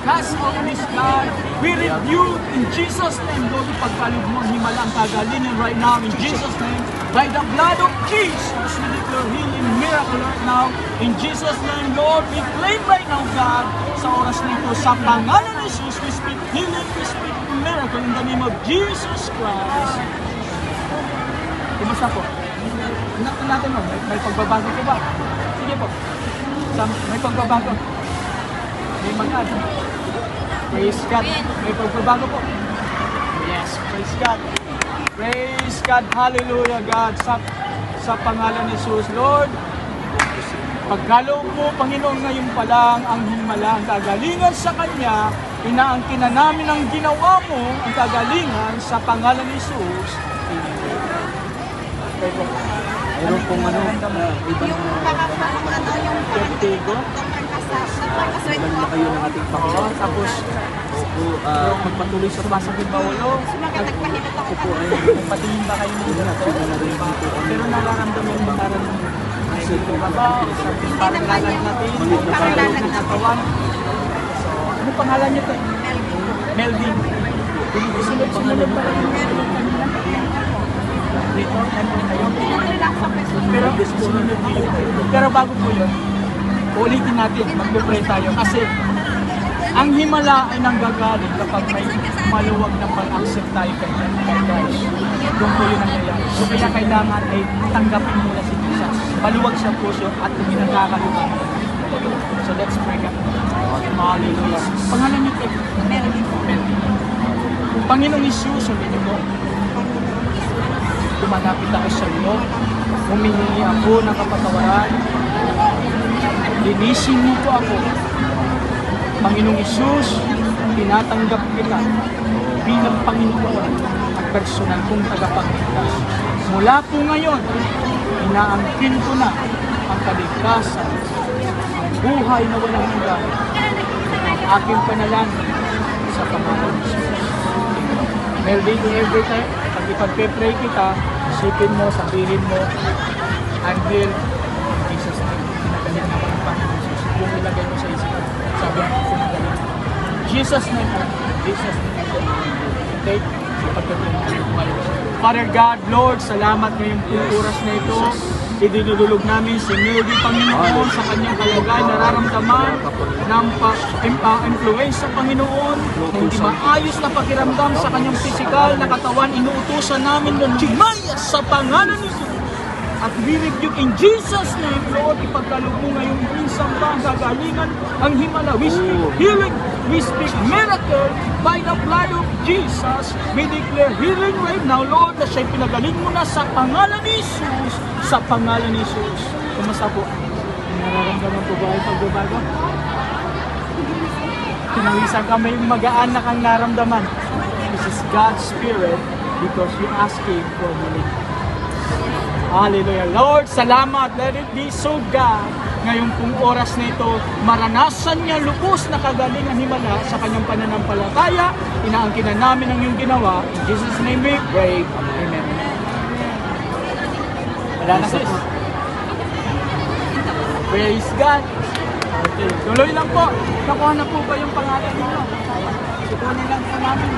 cast out this God. We rebuke in Jesus' name, Lord, ipagkalog mo ang himala ang kagalingan right now in Jesus' name. By the blood of Jesus, we declare healing miracle right now. In Jesus' name, Lord, we claim right now, God, sa oras nito, sa pangalan ni Jesus, we speak healing, we speak miracle in the name of Jesus Christ. Kumusta po? Tingnan natin mo, may pagbabago po ba? Sige po. May pagbabago. May mag-add. Praise God. May pagbabago po. Yes, praise God. Praise God. Hallelujah, God. Sa pangalan ni Jesus, Lord, pagkalo mo, Panginoon, ngayon pa lang ang himala, ang kagalingan sa Kanya, inaangkin na namin ang ginawa mo, ang kagalingan sa pangalan ni Jesus. Mayroon pong ibang Vertigo. ibang na kayo ng ating Panginoon. Tapos, Magpatuloy sa sumasakit ba ulo? Opo ay Patingin ba kayo ng doktor? Pero nararamdaman mo parang may ba? Parang lalag natin. Parang lalag ng katawan. Ano pangalan niyo to? Melvin. Sunod-sunod pa rin. Dito, pero bago po yun, ulitin natin, magpupray tayo. Kasi ang himala ay nanggagaling kapag may maluwag na pag-accept tayo kay Christ. Doon po yun nangyayari. So kaya kailangan ay tanggapin muna si Jesus. Maluwag sa puso at hindi nagkakaluwag. So let's pray God. Hallelujah. Pangalan niyo kayo? Melvin. Panginoong Isus, sabihin niyo po, lumalapit ako sa iyo. Humingi ako ng kapatawaran. Linisin mo po ako. Panginoong Isus, tinatanggap kita bilang Panginoon at personal kong tagapagligtas. Mula po ngayon, inaangkin ko na ang kaligtasan, ang buhay na walang hanggan, ang aking panalangin sa pangalan ni Jesus. Melvin, every time, pag ipag-pray kita, isipin mo, sabihin mo, I'm healed. Jesus name, pinagaling na ng Panginoon Jesus. Yung ilagay mo sa isip, sabi mo, pinagaling. Jesus name, Jesus name. Okay? Father God, Lord, salamat ngayong oras na ito. Idinudulog namin si Melvin, Panginoon, sa kanyang kalagay, nararamdaman ng influence sa Panginoon, na hindi maayos na pakiramdam sa kanyang pisikal na katawan, inuutusan namin ng Jimaya sa pangalan ni Jesus. At we rebuke in Jesus' name, Lord, ipagkalog mo ngayong pinsamba, ang gagalingan, ang himala. We speak healing, we speak miracle by the blood of Jesus. We declare healing right now, Lord, na siya'y pinagaling mo na sa pangalan ni Jesus, sa pangalan ni Jesus. Kumusta po? Nararamdaman po ba ay pagbabago? Pinawisan ka, may magaan na kang naramdaman. This is God's Spirit because you ask Him for healing. Hallelujah. Lord, salamat. Let it be so, God. Ngayong pong oras na ito, maranasan niya lubos na kagalingan himala sa kanyang pananampalataya. Inaangkin na namin ang iyong ginawa. In Jesus' name we pray. Amen. Wala na sis. Praise God. Okay. Tuloy lang po. Nakuha na po ba yung pangalan niyo? Tukunin lang po namin.